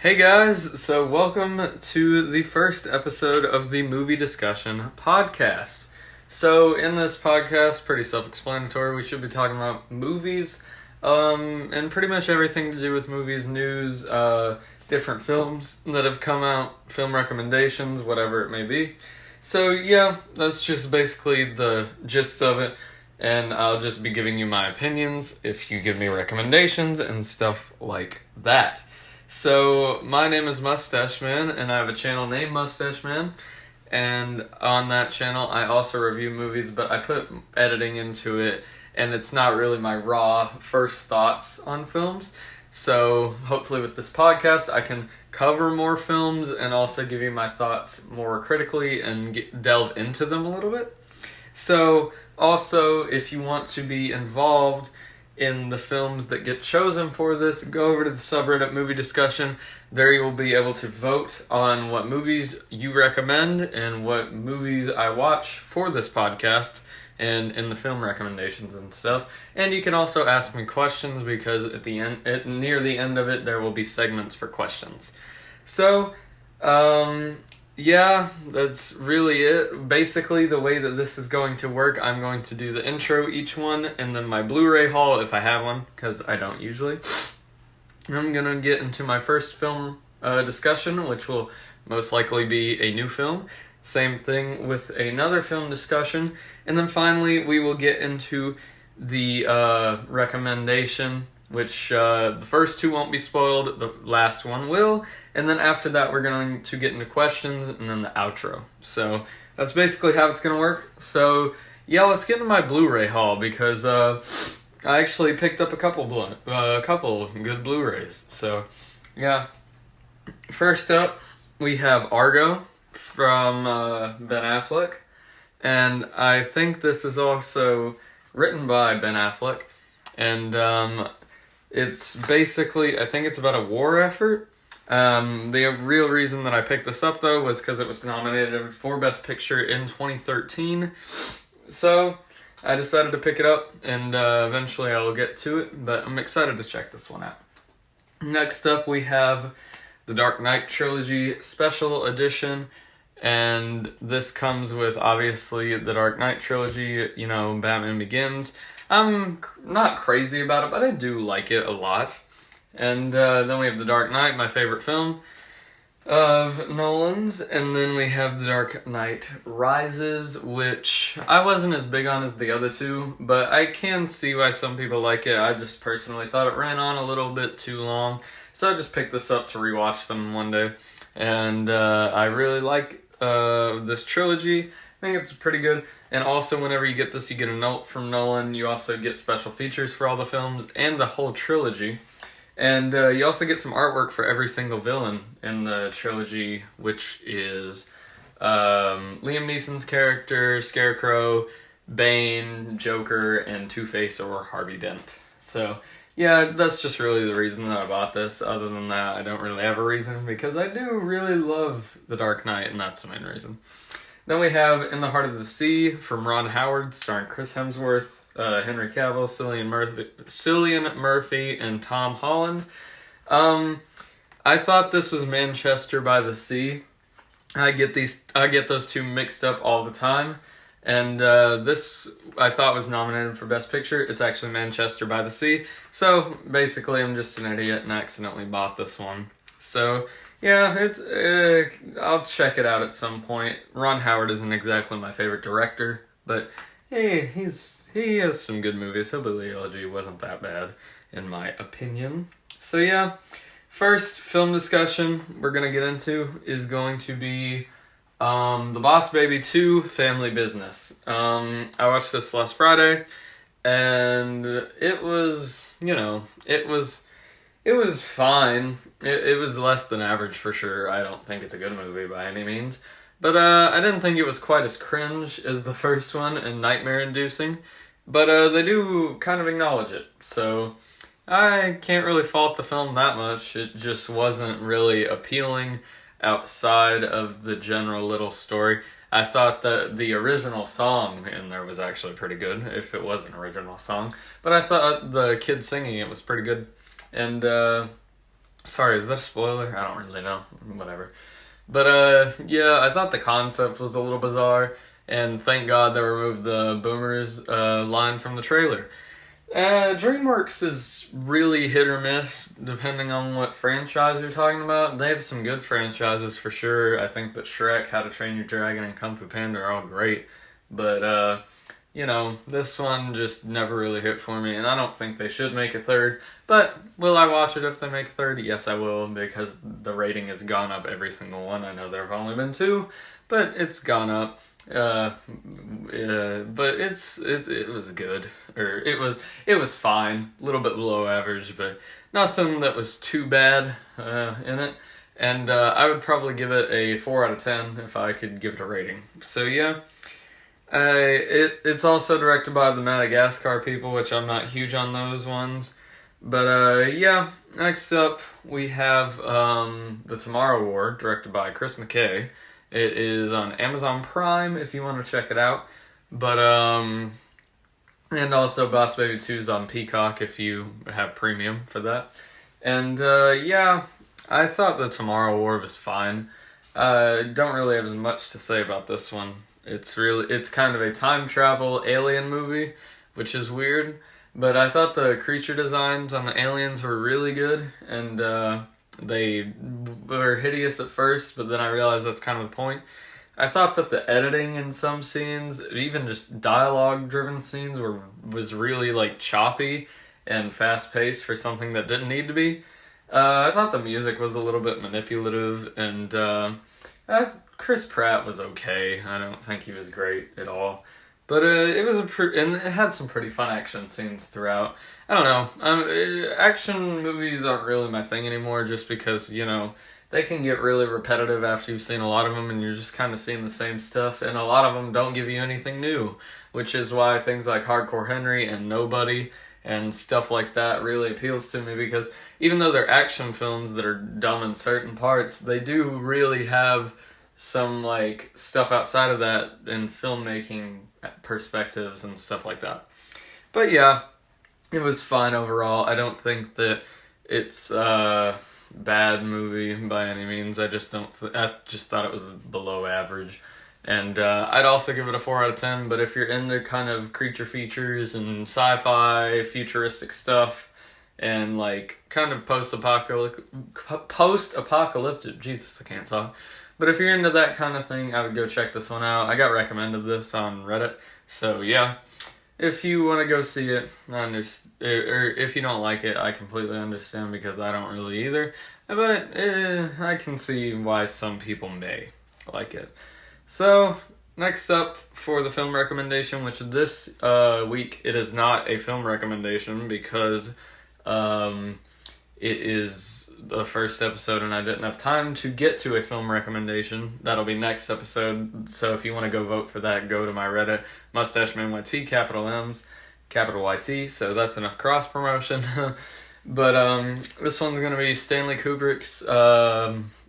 Hey guys, so welcome to the first episode of the MovieDiscussion podcast. So in this podcast, pretty self-explanatory, we should be talking about movies, and pretty much everything to do with movies, news, different films that have come out, film recommendations, whatever it may be. So yeah, that's just basically the gist of it, and I'll just be giving you my opinions if you give me recommendations and stuff like that. So, my name is Mustache Man, and I have a channel named Mustache Man, and on that channel I also review movies, but I put editing into it, and it's not really my raw first thoughts on films. So, hopefully with this podcast I can cover more films and also give you my thoughts more critically and delve into them a little bit. So, also, if you want to be involved in the films that get chosen for this, go over to the subreddit MovieDiscussion. There you will be able to vote on what movies you recommend and what movies I watch for this podcast and in the film recommendations and stuff. And you can also ask me questions because near the end of it, there will be segments for questions. So, yeah, that's really it. Basically, the way that this is going to work, I'm going to do the intro each one, and then my Blu-ray haul, if I have one, because I don't usually. I'm going to get into my first film discussion, which will most likely be a new film. Same thing with another film discussion. And then finally, we will get into the recommendation, which the first two won't be spoiled, the last one will. And then after that, we're going to get into questions and then the outro. So that's basically how it's going to work. So yeah, let's get into my Blu-ray haul because I actually picked up a couple good Blu-rays. So yeah, first up we have Argo from Ben Affleck, and I think this is also written by Ben Affleck, and it's basically, I think it's about a war effort. The real reason that I picked this up, though, was because it was nominated for Best Picture in 2013. So, I decided to pick it up, and eventually I will get to it, but I'm excited to check this one out. Next up, we have the Dark Knight Trilogy Special Edition, and this comes with, obviously, the Dark Knight Trilogy, Batman Begins. I'm not crazy about it, but I do like it a lot. And then we have The Dark Knight, my favorite film of Nolan's. And then we have The Dark Knight Rises, which I wasn't as big on as the other two, but I can see why some people like it. I just personally thought it ran on a little bit too long, so I just picked this up to rewatch them one day. And I really like this trilogy. I think it's pretty good. And also, whenever you get this, you get a note from Nolan. You also get special features for all the films and the whole trilogy. And you also get some artwork for every single villain in the trilogy, which is Liam Neeson's character, Scarecrow, Bane, Joker, and Two-Face or Harvey Dent. So, yeah, that's just really the reason that I bought this. Other than that, I don't really have a reason, because I do really love The Dark Knight, and that's the main reason. Then we have In the Heart of the Sea from Ron Howard, starring Chris Hemsworth, Henry Cavill, Cillian Murphy, and Tom Holland. I thought this was Manchester by the Sea. I get those two mixed up all the time. And this I thought was nominated for Best Picture. It's actually Manchester by the Sea. So basically, I'm just an idiot and accidentally bought this one. So yeah, it's I'll check it out at some point. Ron Howard isn't exactly my favorite director, but hey, he has some good movies. Hillbilly Elegy wasn't that bad, in my opinion. So yeah, first film discussion we're going to get into is going to be The Boss Baby 2 Family Business. I watched this last Friday, and it was, it was fine. It was less than average for sure. I don't think it's a good movie by any means. But I didn't think it was quite as cringe as the first one and nightmare-inducing. But they do kind of acknowledge it. So I can't really fault the film that much. It just wasn't really appealing outside of the general little story. I thought that the original song in there was actually pretty good, if it was an original song. But I thought the kid singing it was pretty good. And Sorry, is that a spoiler? I don't really know. Whatever. But yeah, I thought the concept was a little bizarre, and thank God they removed the boomers line from the trailer. DreamWorks is really hit or miss depending on what franchise you're talking about. They have some good franchises for sure. I think that Shrek, How to Train Your Dragon, and Kung Fu Panda are all great. But, you know, this one just never really hit for me, and I don't think they should make a third. But will I watch it if they make a third? Yes, I will, because the rating has gone up every single one. I know there have only been 2, but it's gone up. But it was good, or it was fine, a little bit below average, but nothing that was too bad in it. And I would probably give it a 4 out of 10 if I could give it a rating. So yeah, it's also directed by the Madagascar people, which I'm not huge on those ones. But yeah, next up we have The Tomorrow War, directed by Chris McKay. It is on Amazon Prime if you want to check it out. But, and also Boss Baby 2 is on Peacock if you have premium for that. And, yeah, I thought The Tomorrow War was fine. Don't really have as much to say about this one. It's kind of a time travel alien movie, which is weird. But I thought the creature designs on the aliens were really good, and, they were hideous at first, but then I realized that's kind of the point. I thought that the editing in some scenes, even just dialogue-driven scenes, was really like choppy and fast-paced for something that didn't need to be. I thought the music was a little bit manipulative, and Chris Pratt was okay. I don't think he was great at all. But it was and it had some pretty fun action scenes throughout. I don't know. Action movies aren't really my thing anymore, just because, you know, they can get really repetitive after you've seen a lot of them, and you're just kind of seeing the same stuff, and a lot of them don't give you anything new, which is why things like Hardcore Henry and Nobody and stuff like that really appeals to me, because even though they're action films that are dumb in certain parts, they do really have some, like, stuff outside of that in filmmaking perspectives and stuff like that. But yeah, it was fine overall. I don't think that it's a bad movie by any means. I just thought it was below average. And I'd also give it a 4 out of 10, but if you're into kind of creature features and sci-fi, futuristic stuff, and like kind of post-apocalyptic, Jesus, I can't talk. But if you're into that kind of thing, I would go check this one out. I got recommended this on Reddit, so yeah. If you want to go see it, or if you don't like it, I completely understand, because I don't really either. But I can see why some people may like it. So, next up for the film recommendation, which this week it is not a film recommendation, because it is the first episode and I didn't have time to get to a film recommendation. That'll be next episode, so if you want to go vote for that, go to my Reddit, MustacheManYT, capital M's, capital YT, so that's enough cross-promotion. But this one's going to be Stanley Kubrick's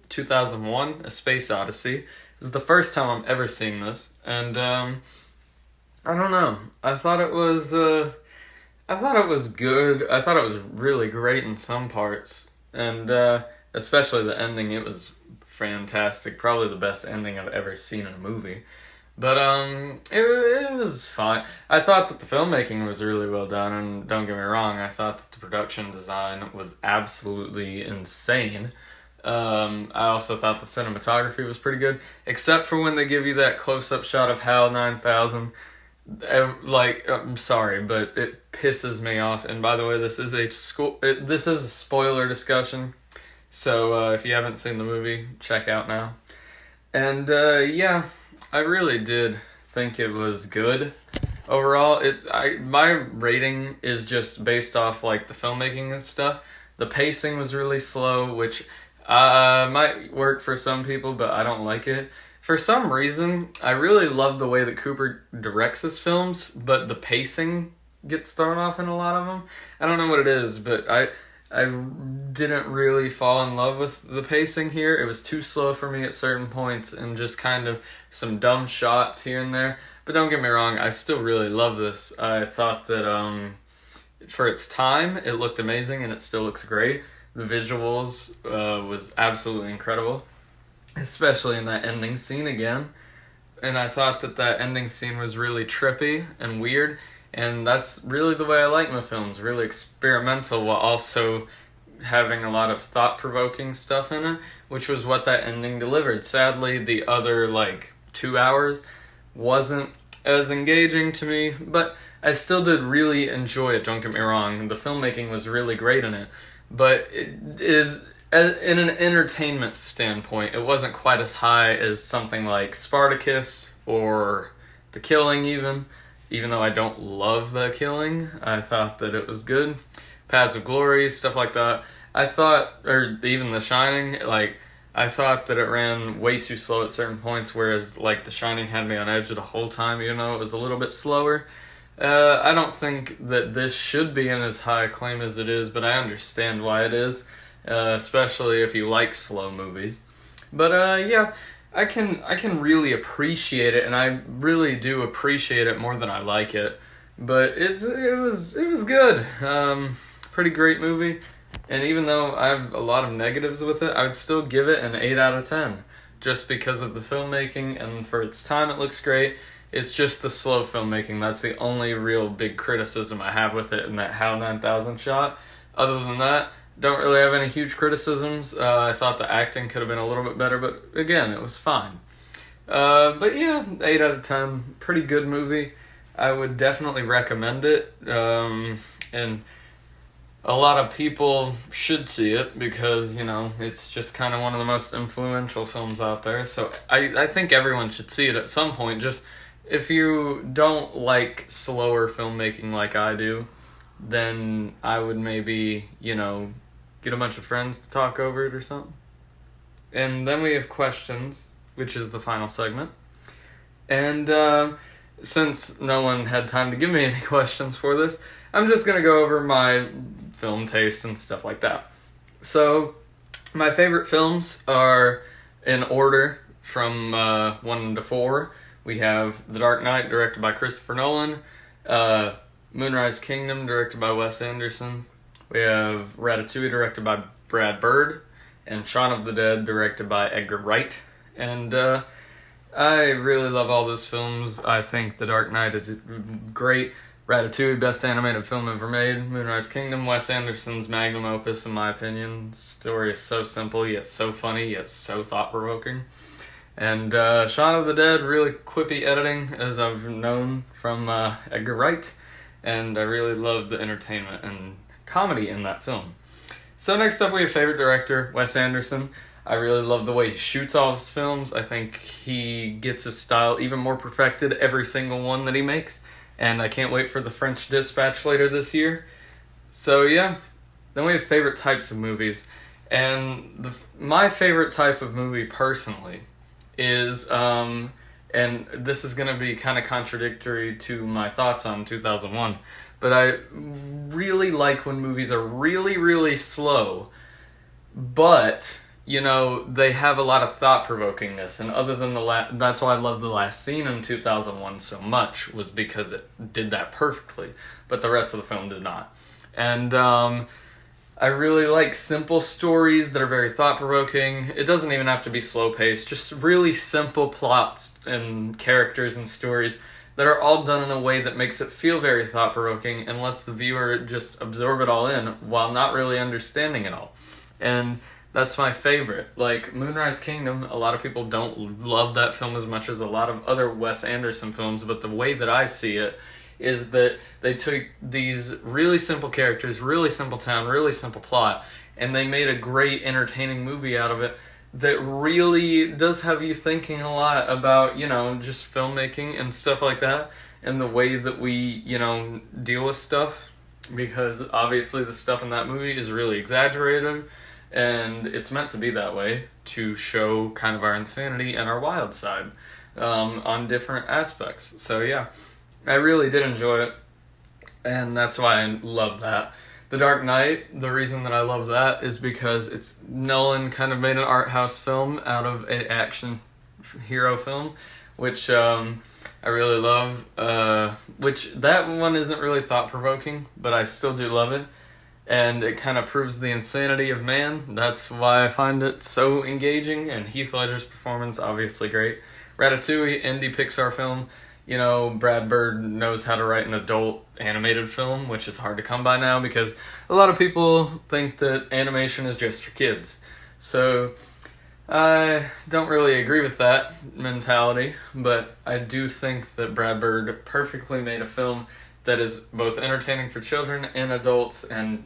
2001, A Space Odyssey. This is the first time I'm ever seeing this, and I don't know, I thought it was good. I thought it was really great in some parts. And especially the ending, it was fantastic. Probably the best ending I've ever seen in a movie. But it was fine. I thought that the filmmaking was really well done, and don't get me wrong, I thought that the production design was absolutely insane. I also thought the cinematography was pretty good, except for when they give you that close-up shot of HAL 9000. I'm sorry, but it pisses me off. And by the way, this is a spoiler discussion, so if you haven't seen the movie, check out now. And yeah, I really did think it was good overall. My rating is just based off like the filmmaking and stuff. The pacing was really slow, which might work for some people, but I don't like it. For some reason, I really love the way that Cooper directs his films, but the pacing gets thrown off in a lot of them. I don't know what it is, but I didn't really fall in love with the pacing here. It was too slow for me at certain points, and just kind of some dumb shots here and there. But don't get me wrong, I still really love this. I thought that for its time, it looked amazing, and it still looks great. The visuals was absolutely incredible, especially in that ending scene again. And I thought that ending scene was really trippy and weird, and that's really the way I like my films, really experimental while also having a lot of thought-provoking stuff in it, which was what that ending delivered. Sadly, the other, 2 hours wasn't as engaging to me, but I still did really enjoy it, don't get me wrong. The filmmaking was really great in it, but it is, in an entertainment standpoint, it wasn't quite as high as something like Spartacus or The Killing even though I don't love The Killing. I thought that it was good. Paths of Glory, stuff like that. I thought, or even The Shining, I thought that it ran way too slow at certain points, whereas, The Shining had me on edge the whole time, even though it was a little bit slower. I don't think that this should be in as high acclaim as it is, but I understand why it is, especially if you like slow movies. But, yeah, I can really appreciate it, and I really do appreciate it more than I like it. But it was good. Pretty great movie. And even though I have a lot of negatives with it, I would still give it an 8 out of 10. Just because of the filmmaking, and for its time it looks great. It's just the slow filmmaking. That's the only real big criticism I have with it in that HAL 9000 shot. Other than that, don't really have any huge criticisms. I thought the acting could have been a little bit better, but again, it was fine. But yeah, 8 out of 10. Pretty good movie. I would definitely recommend it. And a lot of people should see it because, it's just kind of one of the most influential films out there. So I think everyone should see it at some point. Just if you don't like slower filmmaking like I do, then I would maybe, get a bunch of friends to talk over it or something. And then we have questions, which is the final segment. And since no one had time to give me any questions for this, I'm just going to go over my film taste and stuff like that. So, my favorite films are in order from 1 to 4. We have The Dark Knight, directed by Christopher Nolan. Moonrise Kingdom, directed by Wes Anderson. We have Ratatouille, directed by Brad Bird. And Shaun of the Dead, directed by Edgar Wright. And I really love all those films. I think The Dark Knight is great. Ratatouille, best animated film ever made. Moonrise Kingdom, Wes Anderson's magnum opus, in my opinion. The story is so simple, yet so funny, yet so thought-provoking. And Shaun of the Dead, really quippy editing, as I've known from Edgar Wright. And I really love the entertainment and comedy in that film. So next up, we have favorite director, Wes Anderson. I really love the way he shoots all of his films. I think he gets his style even more perfected every single one that he makes. And I can't wait for The French Dispatch later this year. So yeah, then we have favorite types of movies. And my favorite type of movie personally is, and this is going to be kind of contradictory to my thoughts on 2001, but I really like when movies are really, really slow, but they have a lot of thought-provokingness, and other than that's why I love The Last Scene in 2001 so much, was because it did that perfectly, but the rest of the film did not. And I really like simple stories that are very thought-provoking. It doesn't even have to be slow-paced, just really simple plots and characters and stories that are all done in a way that makes it feel very thought-provoking and lets the viewer just absorb it all in while not really understanding it all. And that's my favorite. Like Moonrise Kingdom, a lot of people don't love that film as much as a lot of other Wes Anderson films, but the way that I see it is that they took these really simple characters, really simple town, really simple plot, and they made a great, entertaining movie out of it that really does have you thinking a lot about, just filmmaking and stuff like that, and the way that we, deal with stuff, because obviously the stuff in that movie is really exaggerated, and it's meant to be that way to show kind of our insanity and our wild side on different aspects. So yeah, I really did enjoy it, and that's why I love that. The Dark Knight, the reason that I love that is because Nolan kind of made an art house film out of an action hero film, which I really love. Which that one isn't really thought-provoking, but I still do love it. and it kind of proves the insanity of man. That's why I find it so engaging, and Heath Ledger's performance, obviously great. Ratatouille, indie Pixar film. You know, Brad Bird knows how to write an adult animated film, which is hard to come by now because a lot of people think that animation is just for kids. So I don't really agree with that mentality, but I do think that Brad Bird perfectly made a film that is both entertaining for children and adults and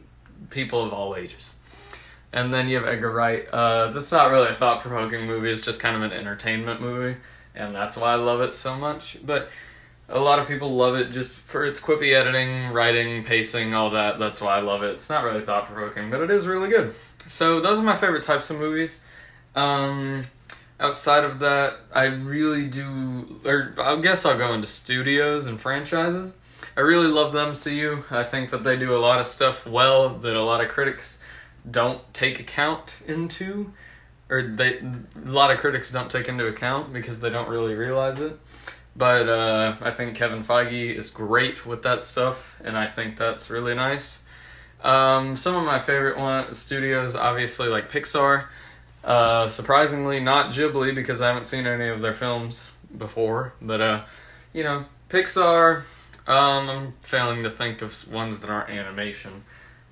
people of all ages. And then you have Edgar Wright. That's not really a thought-provoking movie, it's just kind of an entertainment movie, and that's why I love it so much. But a lot of people love it just for its quippy editing, writing, pacing, all that. That's why I love it. It's not really thought-provoking, but it is really good. So those are my favorite types of movies. Outside of that, I really do, or I guess I'll go into studios and franchises. I really love the MCU. I think that they do a lot of stuff well that a lot of critics don't take account into, or a lot of critics don't take into account because they don't really realize it. But I think Kevin Feige is great with that stuff, and I think that's really nice. Some of my favorite studios, obviously, like Pixar. Surprisingly, not Ghibli, because I haven't seen any of their films before. But, Pixar, I'm failing to think of ones that aren't animation.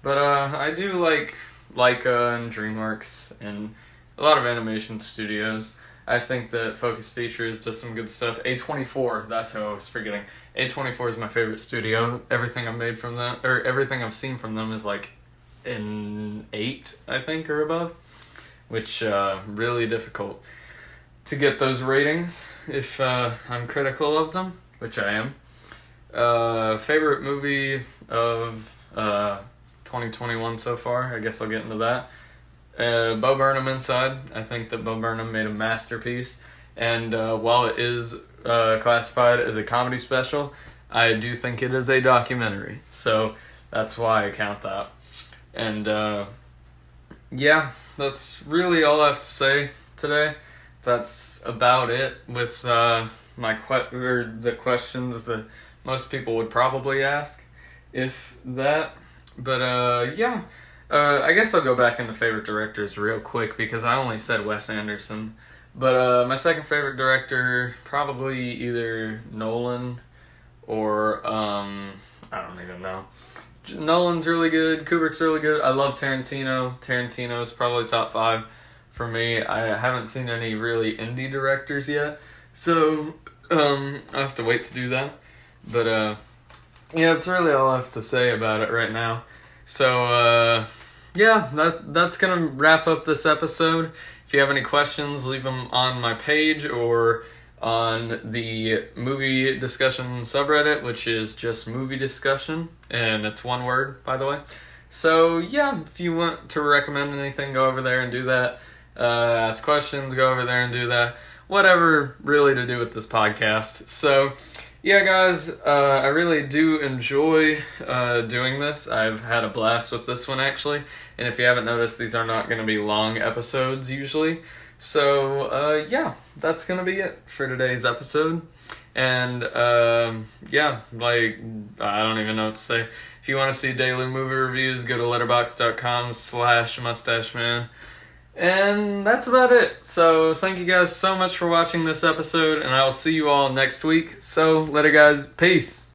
But I do like Laika and DreamWorks and a lot of animation studios. I think that Focus Features does some good stuff. A24, that's who I was forgetting. A24 is my favorite studio. Everything I've made from them, or everything I've seen from them is like in 8, I think, or above. Which, really difficult to get those ratings if I'm critical of them, which I am. Favorite movie of 2021 so far, I guess I'll get into that. Bo Burnham Inside. I think that Bo Burnham made a masterpiece, and while it is classified as a comedy special, I do think it is a documentary, so that's why I count that. And yeah, that's really all I have to say today. That's about it with the questions that most people would probably ask, if that. But yeah. I guess I'll go back into favorite directors real quick because I only said Wes Anderson. But my second favorite director, probably either Nolan or, I don't even know. Nolan's really good, Kubrick's really good. I love Tarantino. Tarantino's probably top 5 for me. I haven't seen any really indie directors yet, so I'll have to wait to do that. But yeah, that's really all I have to say about it right now. So yeah, that's gonna wrap up this episode. If you have any questions, leave them on my page or on the movie discussion subreddit, which is just movie discussion, and it's one word, by the way. So yeah, if you want to recommend anything, go over there and do that. Ask questions, go over there and do that. Whatever really to do with this podcast. So yeah, guys, I really do enjoy doing this. I've had a blast with this one, actually. And if you haven't noticed, these are not going to be long episodes usually. So, yeah, that's going to be it for today's episode. And, yeah, I don't even know what to say. If you want to see daily movie reviews, go to letterboxd.com/mustacheman. And that's about it. So, thank you guys so much for watching this episode, and I will see you all next week. So, later, guys. Peace.